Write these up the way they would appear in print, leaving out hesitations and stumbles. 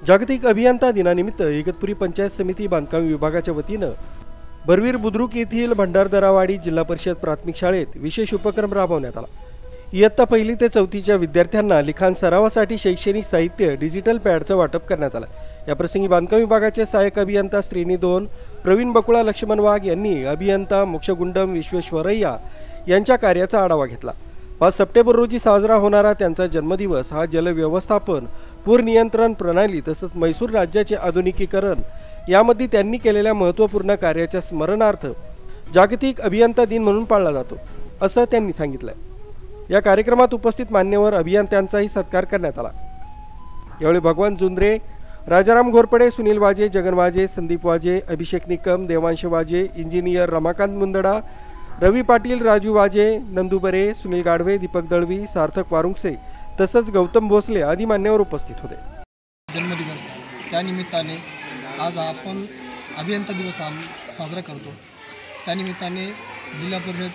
जागतिक अभियंता दिनानिमित्त इगतपुरी पंचायत समिती बांधकाम विभागाच्या वतीनं बरवीर बुद्रुक येथील भंडारदरावाडी जिल्हा परिषद प्राथमिक शाळेत विशेष उपक्रम राबवण्यात आला। इयत्ता 1ली ते 4थीच्या विद्यार्थ्यांना लिखाण सरावासाठी शैक्षणिक साहित्य डिजिटल पॅडचं वाटप करण्यात आलं। या प्रसंगी बांधकाम विभागाचे सहाय्यक अभियंता श्रेणी 2 प्रवीण बकुळा लक्ष्मण वाघ यांनी अभियंता मोक्षगुंडम विश्वेश्वरय्या यांच्या कार्याचा आढावा घेतला। 5 सप्टेंबर रोजी साजरा होणारा त्यांचा जन्मदिवस हा जल व्यवस्थापन, पूर नियंत्रण प्रणाली तसंच मैसूर राज्याचे आधुनिकीकरण यामध्ये त्यांनी केलेल्या महत्त्वपूर्ण कार्याच्या स्मरणार्थ जागतिक अभियंता दिन म्हणून पाळला जातो, असं त्यांनी सांगितलं। या कार्यक्रमात उपस्थित मान्यवर अभियंत्यांचाही सत्कार करण्यात आला। यावेळी भगवान जुंद्रे, राजाराम घोरपडे, सुनील वाजे, जगन वाजे, संदीप वाजे, अभिषेक निकम, देवांश वाजे, इंजिनियर रमाकांत मुंदडा, रवी पाटील, राजू वाजे, नंदुबरे, सुनील गाढवे, दीपक दळवी, सार्थक वारुंगसे तसंच गौतम भोसले आदी मान्यवर उपस्थित होते। जन्मदिवस त्यानिमित्ताने आज आपण अभियंता दिवस साजरा करतो। त्यानिमित्ताने जिल्हा परिषद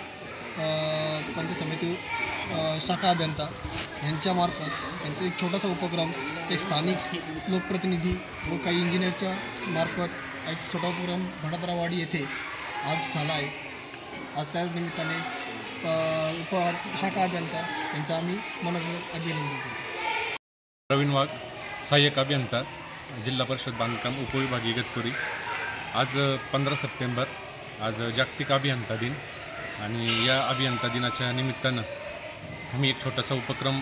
पंचायत समिती शाखा अभियंता यांच्यामार्फत यांचा एक छोटासा उपक्रम, एक स्थानिक लोकप्रतिनिधी व काही इंजिनियरच्या मार्फत एक छोटा उपक्रम भंडारदरावाडी येथे आज झाला आहे। आज त्या निमित्ताने शाखा अभियंता यांचा आम्ही मनपूर्वक अभिनंदन करतो। प्रवीण वाघ, सहाय्यक अभियंता, जिल्हा परिषद बांधकाम उपविभाग इगतपुरी। आज 15 सप्टेंबर आज जागतिक अभियंता दिन आणि या अभियंता दिनाच्या निमित्तानं आम्ही एक छोटासा उपक्रम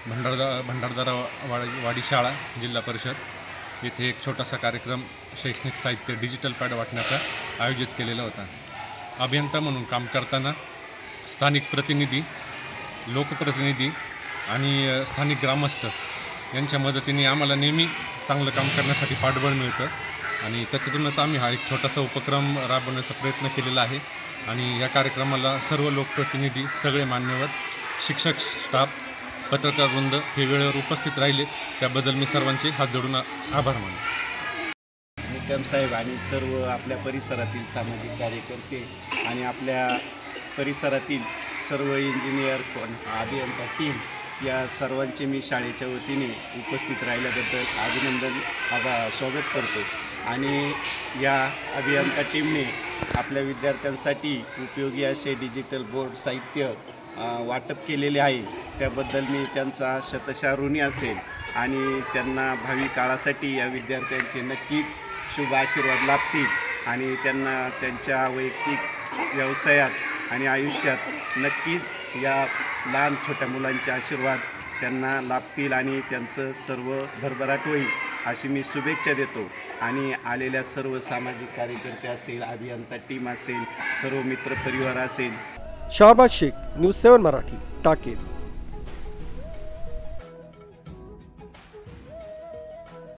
भंडारदरावाडी शाळा जिल्हा परिषद येथे एक छोटासा कार्यक्रम शैक्षणिक साहित्य डिजिटल पॅड वाटण्याचा आयोजित केलेला होता। अभियंता म्हणून काम करताना स्थानिक प्रतिनिधी, लोकप्रतिनिधी आणि स्थानिक ग्रामस्थ यांच्या मदतीने आम्हाला नेहमी चांगलं काम करण्यासाठी पाठबळ मिळतं आणि त्याच्यातूनच आम्ही हा एक छोटासा उपक्रम राबवण्याचा प्रयत्न केलेला आहे। आणि या कार्यक्रमाला सर्व लोकप्रतिनिधी, सगळे मान्यवर, शिक्षक, स्टाफ, पत्रकार वृंद हे वेळेवर उपस्थित राहिले, त्याबद्दल मी सर्वांचे हात जोडून आभार मानतो। निकम साहेब आणि सर्व आपल्या परिसरातील सामाजिक कार्यकर्ते आणि आपल्या परिसरातील सर्व इंजिनियर, अभियंता टीम या सर्वांचे मी शाळेच्या वतीने उपस्थित राहिल्याबद्दल अभिनंदन, स्वागत करतो। आणि या अभियंता टीमने आपल्या विद्यार्थ्यांसाठी उपयोगी असे डिजिटल बोर्ड साहित्य वाटप केलेले आहे, त्याबद्दल मी त्यांचा शतशः ऋणी असेल आणि त्यांना भावी काळासाठी या विद्यार्थ्यांचे नक्कीच शुभ आशीर्वाद लाभतील आणि त्यांना त्यांच्या वैयक्तिक व्यवसायात आणि आयुष्यात नक्कीच या लहान छोट्या मुलांचे आशीर्वाद त्यांना लाभतील आणि त्यांचं सर्व भरभराट होईल अशी मी शुभेच्छा देतो। आणि आलेल्या सर्व सामाजिक कार्यकर्ते असेल, अभियंता टीम असेल, सर्व मित्रपरिवार असेल। शाहबाज शेख, न्यूज 7 मराठी, टाकेद।